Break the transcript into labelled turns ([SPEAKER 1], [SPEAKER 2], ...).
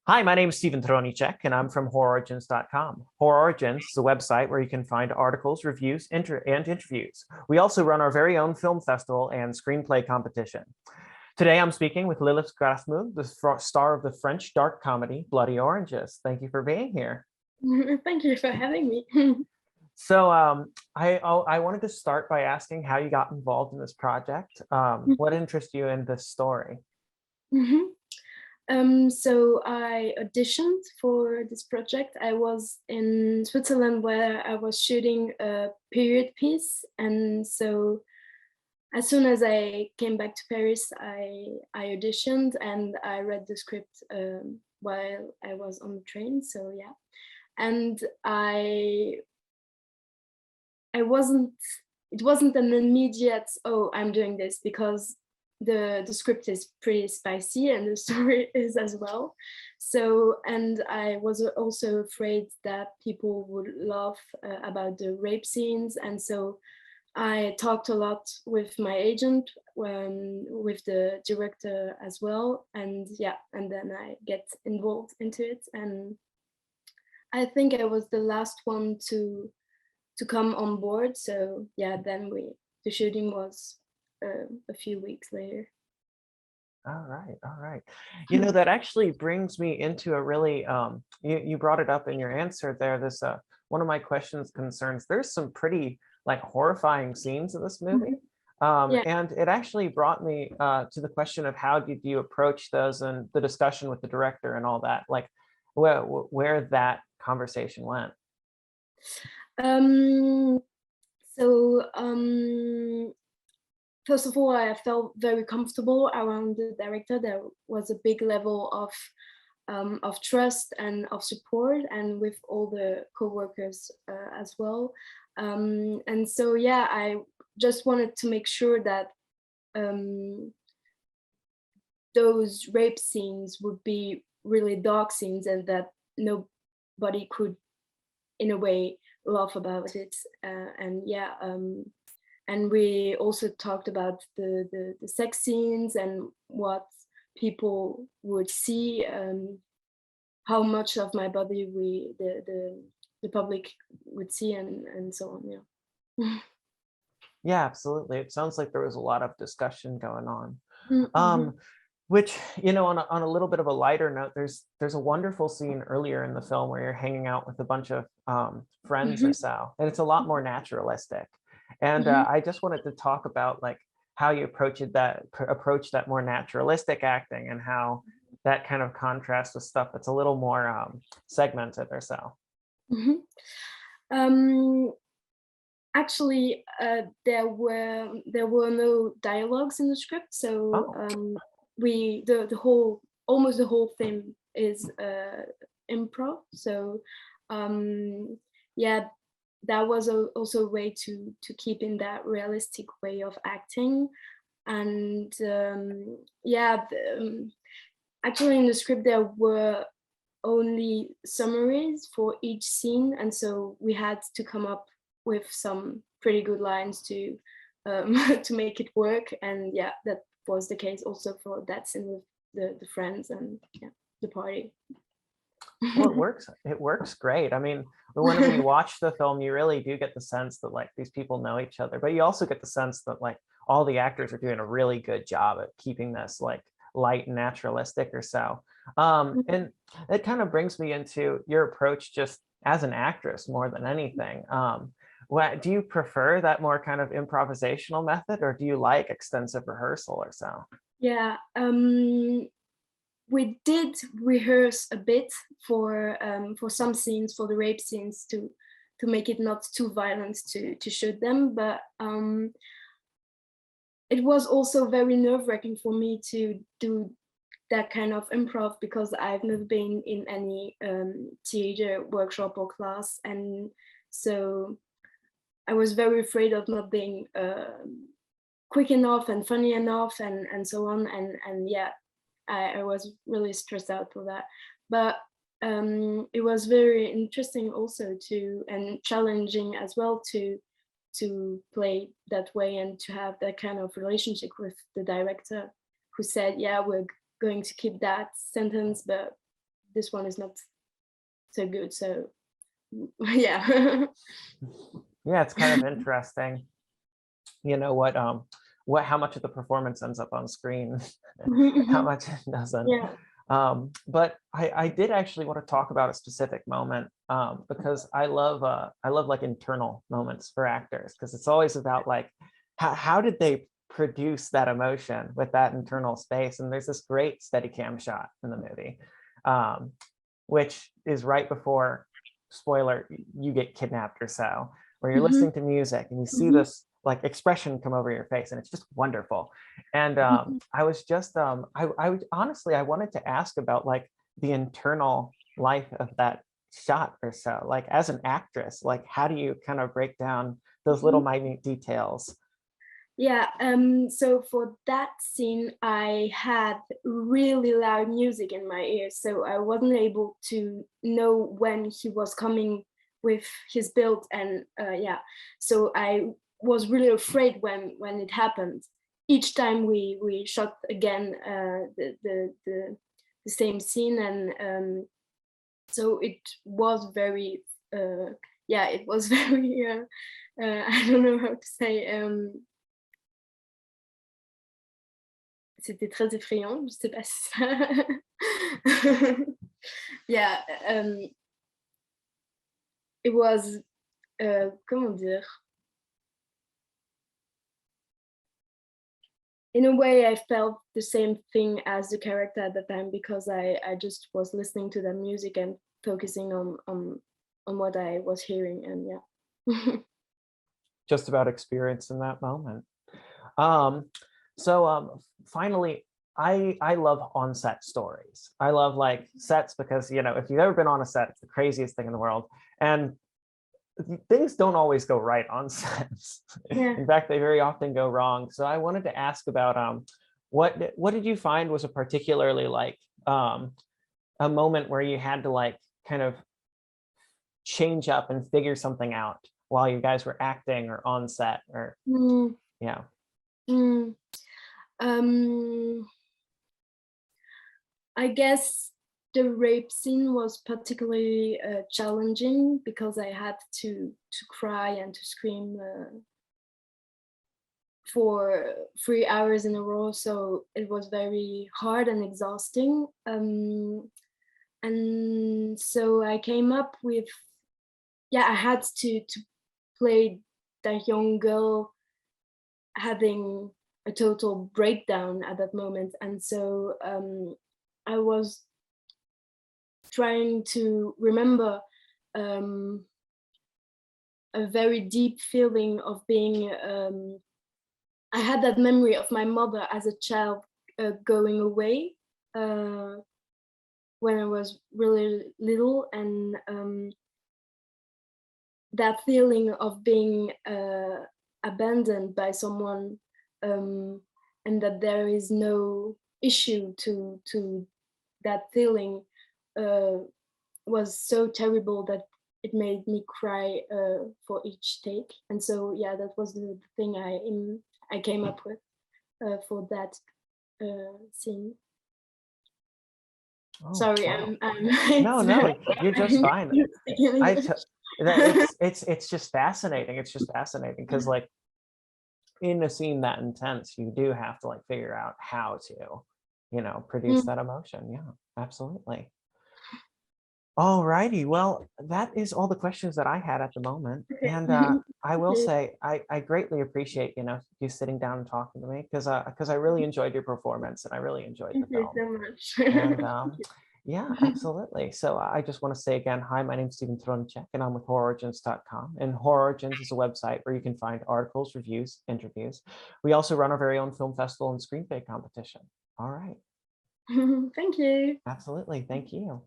[SPEAKER 1] Hi, my name is Stephen Tronicek, and I'm from HorrOrigins.com. HorrOrigins is a website where you can find articles, reviews, and interviews. We also run our very own film festival and screenplay competition. Today, I'm speaking with Lilith Grasmug, the star of the French dark comedy Bloody Oranges. Thank you for being here.
[SPEAKER 2] Thank you for having me.
[SPEAKER 1] So I wanted to start by asking how you got involved in this project. What interested you in this story?
[SPEAKER 2] So I auditioned for this project. I was in Switzerland where I was shooting a period piece. And so as soon as I came back to Paris, I auditioned and I read the script while I was on the train. So yeah. And it wasn't an immediate, oh, I'm doing this, because the script is pretty spicy and the story is as well. So, and I was also afraid that people would laugh about the rape scenes. And so I talked a lot with my agent, with the director as well. And yeah, and then I get involved into it. And I think I was the last one to come on board. So yeah, then the shooting was a few weeks later.
[SPEAKER 1] All right. You know, that actually brings me into a really, you brought it up in your answer there. This, one of my questions concerns, there's some pretty like horrifying scenes in this movie.
[SPEAKER 2] Yeah.
[SPEAKER 1] And it actually brought me to the question of how did you approach those and the discussion with the director and all that, like where that conversation went.
[SPEAKER 2] Um, so first of all, I felt very comfortable around the director. There was a big level of trust and of support, and with all the co-workers as well. And so yeah, I just wanted to make sure that those rape scenes would be really dark scenes and that nobody could, in a way, laugh about it. And yeah, and we also talked about the sex scenes and what people would see, how much of my body the public would see, and so on. Yeah.
[SPEAKER 1] Yeah, absolutely. It sounds like there was a lot of discussion going on.
[SPEAKER 2] Mm-hmm.
[SPEAKER 1] Which, you know, on a little bit of a lighter note, there's a wonderful scene earlier in the film where you're hanging out with a bunch of friends or so, and it's a lot more naturalistic. And I just wanted to talk about like how you approach that more naturalistic acting and how that kind of contrasts with stuff that's a little more segmented or so.
[SPEAKER 2] Actually, there were no dialogues in the script, so
[SPEAKER 1] Oh.
[SPEAKER 2] almost the whole thing is improv. So yeah, that was also a way to keep in that realistic way of acting. And yeah, actually in the script there were only summaries for each scene, and so we had to come up with some pretty good lines to to make it work. And yeah, that was the case also for that scene with the friends and yeah, the party.
[SPEAKER 1] Well, it works great. I mean, when we watch the film, you really do get the sense that like these people know each other, but you also get the sense that like all the actors are doing a really good job at keeping this like light and naturalistic or so. And it kind of brings me into your approach just as an actress more than anything. What do you prefer, that more kind of improvisational method, or do you like extensive rehearsal or so?
[SPEAKER 2] Yeah, we did rehearse a bit for some scenes, for the rape scenes, to make it not too violent to shoot them, but it was also very nerve-wracking for me to do that kind of improv, because I've never been in any theater workshop or class, and so I was very afraid of not being quick enough and funny enough, and so on. And yeah, I was really stressed out for that. But it was very interesting also and challenging as well to play that way and to have that kind of relationship with the director, who said, yeah, we're going to keep that sentence, but this one is not so good. So yeah.
[SPEAKER 1] Yeah, it's kind of interesting. You know what how much of the performance ends up on screen, how much it doesn't.
[SPEAKER 2] Yeah.
[SPEAKER 1] But I did actually want to talk about a specific moment, because I love like internal moments for actors, because it's always about like how did they produce that emotion with that internal space. And there's this great Steadicam shot in the movie, which is right before, spoiler, you get kidnapped or so, where you're listening to music and you see this like expression come over your face, and it's just wonderful. And I was just I honestly I wanted to ask about like the internal life of that shot or so, like as an actress, like how do you kind of break down those little minute details?
[SPEAKER 2] Yeah, so for that scene, I had really loud music in my ears, so I wasn't able to know when he was coming with his build, and yeah, so I was really afraid when it happened. Each time we shot again the same scene, and so it was very yeah, it was very I don't know how to say. C'était très effrayant, je sais pas si ça. Yeah, it was, comment dire? In a way, I felt the same thing as the character at the time, because I just was listening to the music and focusing on what I was hearing, and yeah.
[SPEAKER 1] Just about experience in that moment. Finally, I love on-set stories. I love like sets, because you know, if you've ever been on a set, it's the craziest thing in the world, and things don't always go right on sets.
[SPEAKER 2] Yeah.
[SPEAKER 1] In fact, they very often go wrong. So I wanted to ask about what did you find was a particularly like a moment where you had to like kind of change up and figure something out while you guys were acting or on set, or yeah.
[SPEAKER 2] I guess the rape scene was particularly challenging, because I had to cry and to scream for 3 hours in a row, so it was very hard and exhausting. And so I came up with, yeah, I had to play that young girl having a total breakdown at that moment, and so I was trying to remember a very deep feeling of being. I had that memory of my mother as a child going away when I was really little, and that feeling of being abandoned by someone, and that there is no issue to that feeling was so terrible that it made me cry for each take. And so yeah, that was the thing I came up with for that scene.
[SPEAKER 1] Oh,
[SPEAKER 2] sorry,
[SPEAKER 1] wow.
[SPEAKER 2] no,
[SPEAKER 1] you're just fine. It's just fascinating. It's just fascinating, because like in a scene that intense, you do have to like figure out how to, you know, produce that emotion. Yeah, absolutely. All righty. Well, that is all the questions that I had at the moment. And I will say I greatly appreciate, you know, you sitting down and talking to me, because I really enjoyed your performance, and I really enjoyed the film.
[SPEAKER 2] Thank you so much.
[SPEAKER 1] And yeah, absolutely. So I just want to say again, hi, my name is Stephen Tronchek, and I'm with HorrOrigins.com. And HorrOrigins is a website where you can find articles, reviews, interviews. We also run our very own film festival and screenplay competition. All right.
[SPEAKER 2] Thank you.
[SPEAKER 1] Absolutely. Thank you.